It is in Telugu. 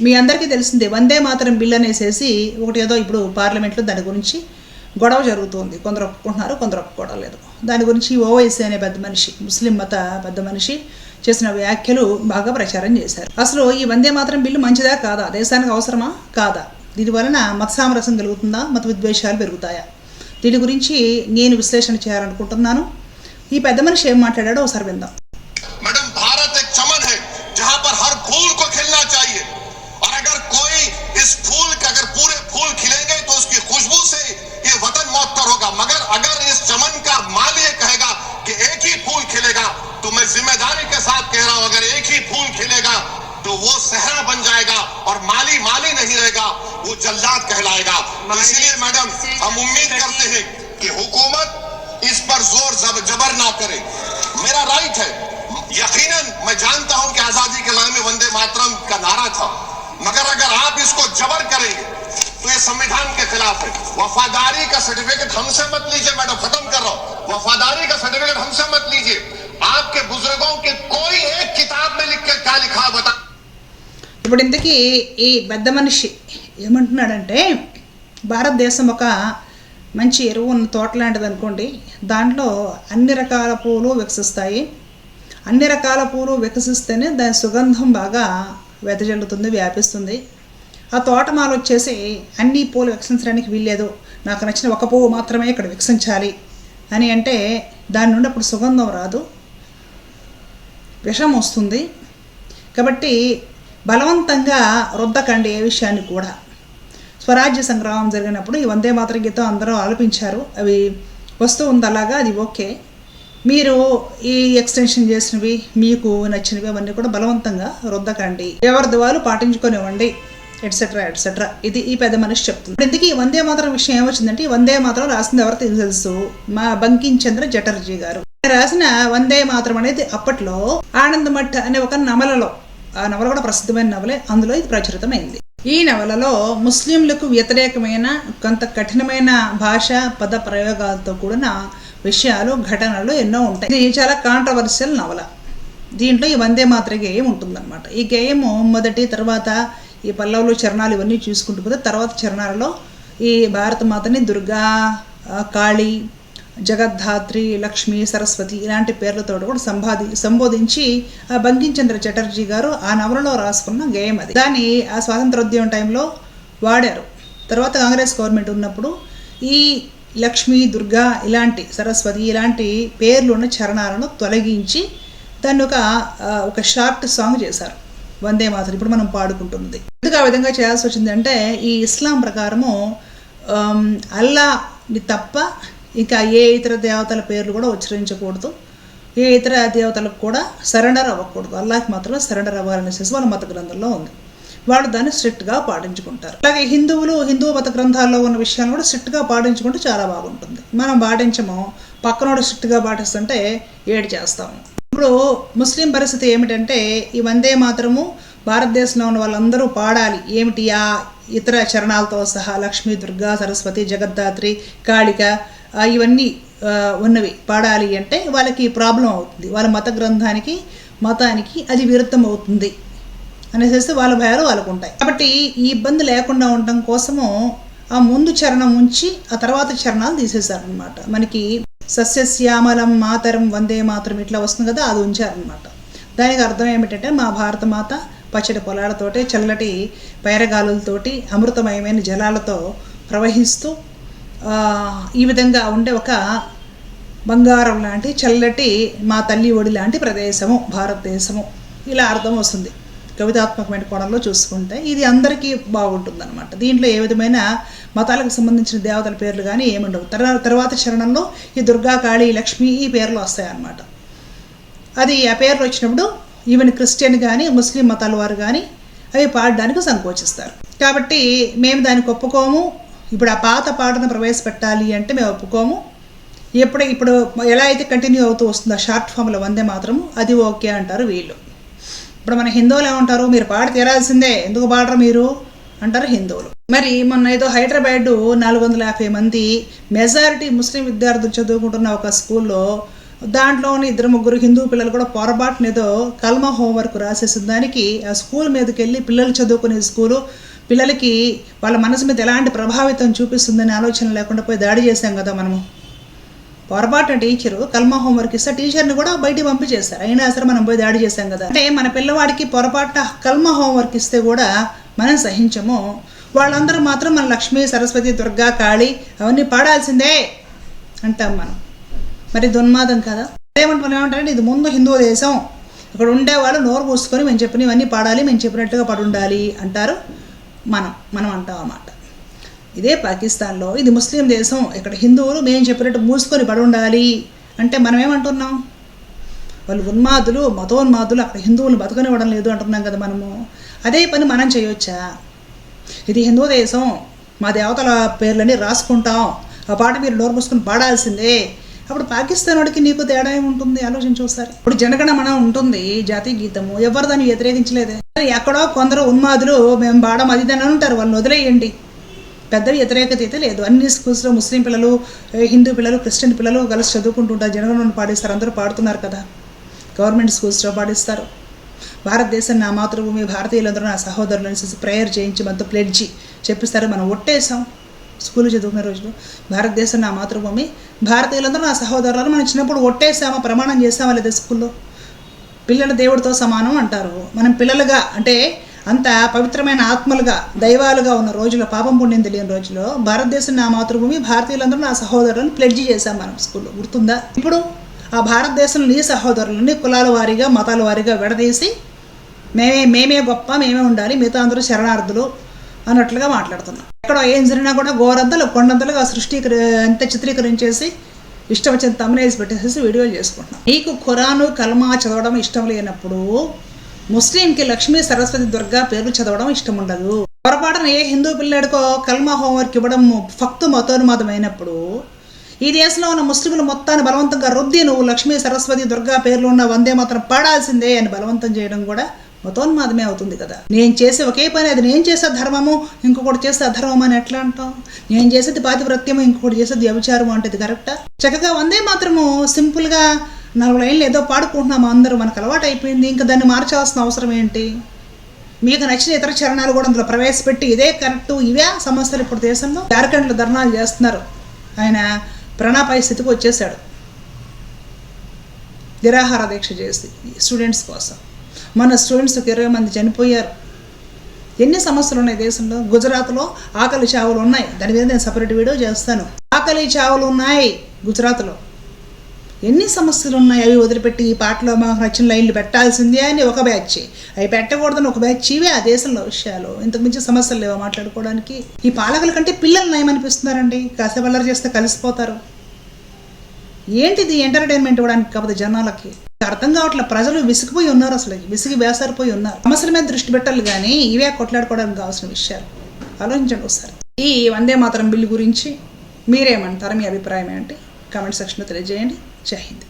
మీ అందరికీ తెలిసిందే వందే మాతరం బిల్ అనేసేసి ఒకటి ఏదో ఇప్పుడు పార్లమెంట్లో దాని గురించి గొడవ జరుగుతుంది. కొందరు ఒప్పుకుంటున్నారు, కొందరు ఒప్పుకోవడం లేదు. దాని గురించి ఓవైసీ అనే పెద్ద మనిషి, ముస్లిం మత పెద్ద మనిషి చేసిన వ్యాఖ్యలు బాగా ప్రచారం చేశారు. అసలు ఈ వందే మాతరం బిల్లు మంచిదా కాదా, దేశానికి అవసరమా కాదా, దీని వలన మత సామరస్యం కలుగుతుందా, మత విద్వేషాలు పెరుగుతాయా, దీని గురించి నేను విశ్లేషణ చేయాలనుకుంటున్నాను. ఈ పెద్ద మనిషి ఏం మాట్లాడాడో ఒకసారి విందాం. मैडम, भारत एक चमन है जहां पर हर फूल को खिलना चाहिए और अगर कोई इस फूल के अगर पूरे फूल खिलेंगे तो उसकी खुशबू से ये वतन मुअत्तर होगा, मगर अगर इस चमन का माली ये कहेगा कि एक ही फूल खिलेगा तो मैं जिम्मेदारी के साथ कह रहा हूं, अगर एक ही फूल खिलेगा तो वो सहरा बन जाएगा और माली माली नहीं रहेगा, वो जल्लाद कहलाएगा। इसलिए मैडम हम उम्मीद करते हैं कि हुकूमत इस पर जोर जबर ना करे। मेरा राइट है, यकीनन मैं जानता हूं कि आजादी के लड़ाई में वंदे मातरम का नारा था, मगर अगर आप इसको जबर करेंगे तो ये संविधान के खिलाफ है। वफादारी का सर्टिफिकेट हमसे मत लीजिए मैडम, खत्म कर रहा हूं, वफादारी का सर्टिफिकेट हमसे मत लीजिए। आपके बुजुर्गों के कोई एक किताब में लिख के क्या लिखा बता। ఇప్పుడు ఇంతకీ ఈ పెద్ద మనిషి ఏమంటున్నాడంటే, భారతదేశం ఒక మంచి ఎరువు ఉన్న తోట లాంటిది అనుకోండి. దాంట్లో అన్ని రకాల పూలు వికసిస్తాయి. అన్ని రకాల పూలు వికసిస్తేనే దాని సుగంధం బాగా వెదజల్లుతుంది, వ్యాపిస్తుంది. ఆ తోటమాల వచ్చేసి అన్ని పూలు వికసించడానికి వీల్లేదు, నాకు నచ్చిన ఒక పువ్వు మాత్రమే ఇక్కడ వికసించాలి అని అంటే దాని నుండి అప్పుడు సుగంధం రాదు, విషం వస్తుంది. కాబట్టి బలవంతంగా రుద్దకండి ఏ విషయాన్ని కూడా. స్వరాజ్య సంగ్రామం జరిగినప్పుడు ఈ వందే మాతరం గీతం అందరూ ఆలపించారు, అవి వస్తూ ఉంది అలాగా, అది ఓకే. మీరు ఈ ఎక్స్టెన్షన్ చేసినవి మీకు నచ్చినవి అవన్నీ కూడా బలవంతంగా రుద్దకండి, ఎవరిది వాళ్ళు పాటించుకొనివ్వండి, ఎట్సెట్రా ఎట్సెట్రా. ఇది ఈ పెద్ద మనిషి చెప్తుంది. ఇందుకు ఈ వందే మాతరం విషయం ఏమొచ్చిందంటే, ఈ వందే మాతరం రాసింది ఎవరు తెలుసు, మా బంకించంద్ర చటర్జీ గారు రాసిన వందే మాతరం అనేది అప్పట్లో ఆనందమఠ్ అనే ఒక నవలలో, ఆ నవల కూడా ప్రసిద్ధమైన నవలే, అందులో ఇది ప్రచురితమైంది. ఈ నవలలో ముస్లింలకు వ్యతిరేకమైన కొంత కఠినమైన భాష పద ప్రయోగాలతో కూడిన విషయాలు, ఘటనలు ఎన్నో ఉంటాయి. ఇది చాలా కాంట్రవర్షియల్ నవల. దీంట్లో ఈ వందే మాతర గేయం ఉంటుందన్నమాట. ఈ గేయము మొదటి, తర్వాత ఈ పల్లవులు, చరణాలు ఇవన్నీ చూసుకుంటూ పోతే తర్వాత చరణాలలో ఈ భారత మాతని దుర్గా, కాళీ, జగద్ధాత్రి, లక్ష్మి, సరస్వతి ఇలాంటి పేర్లతో కూడా సంబోధించి ఆ బంకించంద్ర చటర్జీ గారు ఆ నవలలో రాసుకున్న గేయం అది. దాన్ని ఆ స్వాతంత్రోద్యమం టైంలో వాడారు. తర్వాత కాంగ్రెస్ గవర్నమెంట్ ఉన్నప్పుడు ఈ లక్ష్మి, దుర్గా, ఇలాంటి సరస్వతి ఇలాంటి పేర్లు ఉన్న చరణాలను తొలగించి దాన్ని ఒక షార్ట్ సాంగ్ చేశారు, వందే మాతరం ఇప్పుడు మనం పాడుకుంటున్నది. ఎందుకు ఆ విధంగా చేయాల్సి వచ్చిందంటే, ఈ ఇస్లాం ప్రకారము అల్లాని తప్ప ఇంకా ఏ ఇతర దేవతల పేర్లు కూడా ఉచ్చరించకూడదు, ఏ ఇతర దేవతలకు కూడా సరెండర్ అవ్వకూడదు, అల్లాహకి మాత్రమే సరెండర్ అవ్వాలనేసి వాళ్ళ మత గ్రంథంలో ఉంది. వాళ్ళు దాన్ని స్ట్రిక్ట్గా పాటించుకుంటారు. అలాగే హిందూ మత గ్రంథాల్లో ఉన్న విషయాన్ని కూడా స్ట్రిక్ట్గా పాటించుకుంటే చాలా బాగుంటుంది. మనం పాటించము, పక్కనోడు స్ట్రిక్ట్గా పాటిస్తుంటే ఏడు చేస్తాము. ఇప్పుడు ముస్లిం పరిస్థితి ఏమిటంటే, ఈ వందే మాతరము భారతదేశంలో ఉన్న వాళ్ళందరూ పాడాలి. ఏమిటి ఆ ఇతర చరణాలతో సహా లక్ష్మి, దుర్గా, సరస్వతి, జగద్ధాత్రి, కాళిక ఇవన్నీ ఉన్నవి పాడాలి అంటే వాళ్ళకి ప్రాబ్లం అవుతుంది, వాళ్ళ మత గ్రంథానికి, మతానికి అది విరుద్ధం అవుతుంది అనేసి వాళ్ళ భయాలు వాళ్ళకు ఉంటాయి. కాబట్టి ఈ ఇబ్బంది లేకుండా ఉండటం కోసము ఆ ముందు చరణం ఉంచి ఆ తర్వాత చరణాలు తీసేశారనమాట. మనకి సస్యశ్యామలం మాతరం వందే మాతరం ఇట్లా వస్తుంది కదా, అది ఉంచారనమాట. దానికి అర్థం ఏమిటంటే, మా భారత మాత పచ్చడి పొలాలతోటి, చల్లటి పైరగాలులతోటి, అమృతమయమైన జలాలతో ప్రవహిస్తూ ఈ విధంగా ఉండే ఒక బంగారం లాంటి చల్లటి మా తల్లి ఒడి లాంటి ప్రదేశము భారతదేశము, ఇలా అర్థం వస్తుంది కవితాత్మకమైన కోణంలో చూసుకుంటే. ఇది అందరికీ బాగుంటుంది అనమాట. దీంట్లో ఏ విధమైన మతాలకు సంబంధించిన దేవతల పేర్లు కానీ ఏముండవు. తర్వాత చరణంలో ఈ దుర్గా, కాళీ, లక్ష్మి ఈ పేర్లు వస్తాయన్నమాట. అది ఆ పేర్లు వచ్చినప్పుడు ఈవెన్ క్రిస్టియన్ కానీ ముస్లిం మతాల వారు కానీ అవి పాడడానికి సంకోచిస్తారు. కాబట్టి మేము దానికి ఒప్పుకోము. ఇప్పుడు ఆ పాత పాటను ప్రవేశపెట్టాలి అంటే మేము ఒప్పుకోము. ఇప్పుడు ఎలా అయితే కంటిన్యూ అవుతూ వస్తుందో షార్ట్ ఫామ్లో వందే మాత్రము అది ఓకే అంటారు వీళ్ళు. ఇప్పుడు మన హిందువులు ఏమంటారు, మీరు పాడి తీరాల్సిందే, ఎందుకు పాడరు మీరు అంటారు హిందువులు. మరి మొన్న ఏదో హైదరాబాద్ 450 మంది మెజారిటీ ముస్లిం విద్యార్థులు చదువుకుంటున్న ఒక స్కూల్లో దాంట్లోని 2-3 హిందూ పిల్లలు కూడా పొరపాటున ఏదో కల్మా హోంవర్క్ రాసేసిన దానికి ఆ స్కూల్ మీదకి వెళ్ళి పిల్లలు చదువుకునే స్కూలు పిల్లలకి వాళ్ళ మనసు మీద ఎలాంటి ప్రభావితం చూపిస్తుందని ఆలోచన లేకుండా పోయి దాడి చేశాం కదా మనము. పొరపాటున టీచరు కల్మా హోంవర్క్ ఇస్తే టీచర్ని కూడా బయటికి పంపించేస్తారు, అయినా సరే మనం పోయి దాడి చేశాం కదా. అంటే మన పిల్లవాడికి పొరపాటున కల్మా హోంవర్క్ ఇస్తే కూడా మనం సహించము, వాళ్ళందరూ మాత్రం మన లక్ష్మీ, సరస్వతి, దుర్గా, కాళీ అవన్నీ పాడాల్సిందే అంటాం మనం. మరి దున్మాదం కదా. ఏమంటారంటే ఇది ముందు హిందూ దేశం, ఇక్కడ ఉండేవాళ్ళు నోరు మూసుకొని మేము చెప్పినవన్నీ పాడాలి, మేము చెప్పినట్టుగా పడి ఉండాలి అంటారు. మనం అంటాం అన్నమాట. ఇదే పాకిస్తాన్లో ఇది ముస్లిం దేశం, ఇక్కడ హిందువులు మేము చెప్పినట్టు మూసుకొని పడి ఉండాలి అంటే మనం ఏమంటున్నాం? వాళ్ళు ఉన్మాదులు, మతోన్మాదులు, అక్కడ హిందువులు బతకనివ్వడం లేదు అంటున్నాం కదా మనము. అదే పని మనం చేయొచ్చా? ఇది హిందూ దేశం, మా దేవతల పేర్లని రాసుకుంటాం, ఆ పాట మీరు నోరు మూసుకొని పాడాల్సిందే. అప్పుడు పాకిస్తాన్ వాడికి నీకు తేడా ఏముంటుంది ఆలోచించి ఒకసారి. ఇప్పుడు జనగణమన ఉంటుంది, జాతీయ గీతము, ఎవరు దాన్ని వ్యతిరేకించలేదే. ఎక్కడో కొందరు ఉన్మాదులు మేము పాడడం అది అని ఉంటారు, వాళ్ళని వదిలేయండి. పెద్ద వ్యతిరేకత అయితే లేదు. అన్ని స్కూల్స్లో ముస్లిం పిల్లలు, హిందూ పిల్లలు, క్రిస్టియన్ పిల్లలు కలిసి చదువుకుంటుంటారు, జనగణమన పాడిస్తారు, అందరూ పాడుతున్నారు కదా. గవర్నమెంట్ స్కూల్స్లో పాడిస్తారు. భారతదేశం నా మాతృభూమి, భారతీయులందరూ నా సహోదరులు అనేసి ప్రేయర్ చేయించి మనతో ప్లెడ్జి చెప్పిస్తారు. మనం ఒట్టేసాం స్కూల్ చదువుకునే రోజులు, భారతదేశం నా మాతృభూమి, భారతీయులందరూ నా సహోదరులను మనం చిన్నప్పుడు ఒట్టేసామా, ప్రమాణం చేసామా లేదా స్కూల్లో. పిల్లలు దేవుడితో సమానం అంటారు. మనం పిల్లలుగా అంటే అంత పవిత్రమైన ఆత్మలుగా, దైవాలుగా ఉన్న రోజులో, పాపం పుణ్యం తెలియని రోజులో భారతదేశం నా మాతృభూమి, భారతీయులందరూ నా సహోదరులను ప్లెడ్జి చేశాం మనం స్కూల్లో, గుర్తుందా? ఇప్పుడు ఆ భారతదేశంలో నీ సహోదరులని కులాల వారీగా, మతాల వారీగా విడదీసి మేమే గొప్ప, మేమే ఉండాలి, మిగతా అందరూ శరణార్థులు అన్నట్లుగా మాట్లాడుతున్నాం. ఎక్కడో ఏం జరిగినా కూడా గోరంతలు కొండంతలుగా అంతా చిత్రీకరించేసి ఇష్టం వచ్చిన తమ్మునేసి పెట్టేసేసి వీడియోలు చేసుకుంటున్నాం. నీకు ఖురాను, కల్మా చదవడం ఇష్టం లేనప్పుడు ముస్లింకి లక్ష్మీ, సరస్వతి, దుర్గా పేర్లు చదవడం ఇష్టం ఉండదు. పొరపాటున ఏ హిందూ పిల్లడికో కల్మా హోంవర్క్ ఇవ్వడం ఫక్తు మతోన్మాదం అయినప్పుడు ఈ దేశంలో ఉన్న ముస్లింలు మొత్తాన్ని బలవంతంగా రుద్ది నువ్వు లక్ష్మీ, సరస్వతి, దుర్గా పేర్లు ఉన్న వందే మాత్రం పాడాల్సిందే అని బలవంతం చేయడం కూడా మతోన్మాదమే అవుతుంది కదా. నేను చేసే ఒకే పని, అది నేను చేసే ధర్మము, ఇంకొకటి చేసే అధర్మం అని ఎట్లా అంటాం? నేను చేసేది పాతివ్రత్యము, ఇంకొకటి చేసేది వ్యభిచారము అంటే ఇది కరెక్టా? చక్కగా వందే మాత్రము సింపుల్గా 4 లైన్లు ఏదో పాడుకుంటున్నాము అందరూ, మనకు అలవాటు అయిపోయింది, ఇంకా దాన్ని మార్చాల్సిన అవసరం ఏంటి? మీకు నచ్చిన ఇతర చరణాలు కూడా అందులో ప్రవేశపెట్టి ఇదే కరెక్టు, ఇవే సమస్యలు ఇప్పుడు దేశంలో. జార్ఖండ్లో ధర్నాలు చేస్తున్నారు, ఆయన ప్రాణాపాయ స్థితికి వచ్చేసాడు నిరాహార దీక్ష చేసి స్టూడెంట్స్ కోసం. మన స్టూడెంట్స్కి 20 మంది చనిపోయారు. ఎన్ని సమస్యలు ఉన్నాయి దేశంలో. గుజరాత్లో ఆకలి చావులు ఉన్నాయి, దాని మీద నేను సపరేట్ వీడియో చేస్తాను. ఆకలి చావులు ఉన్నాయి గుజరాత్లో, ఎన్ని సమస్యలు ఉన్నాయి. అవి వదిలిపెట్టి ఈ పాటలో మాకు నచ్చిన లైన్లు పెట్టాల్సిందే అని ఒక బ్యాచ్, అవి పెట్టకూడదని ఒక బ్యాచ్, ఇవే ఆ దేశంలో విషయాలు. ఇంతకు మించి సమస్యలు లేవా మాట్లాడుకోవడానికి? ఈ పాలకుల కంటే పిల్లలు నయమనిపిస్తున్నారండి, కాసేపు అల్లరి చేస్తే కలిసిపోతారు. ఏంటిది ఎంటర్టైన్మెంట్ ఇవ్వడానికి కాకపోతే జనాలకి అర్థం కావట్లేదు. ప్రజలు విసిగిపోయి ఉన్నారు, అసలు విసిగి వేసారిపోయి ఉన్నారు. సమస్యల మీద దృష్టి పెట్టాలి కానీ ఇవే కొట్లాడుకోవడానికి కావాల్సిన విషయాలు ఆలోచించండి ఒకసారి. ఈ వందే మాతరం బిల్లు గురించి మీరేమంటారు, మీ అభిప్రాయం ఏంటి? కామెంట్ సెక్షన్లో తెలియజేయండి. జై హింద్.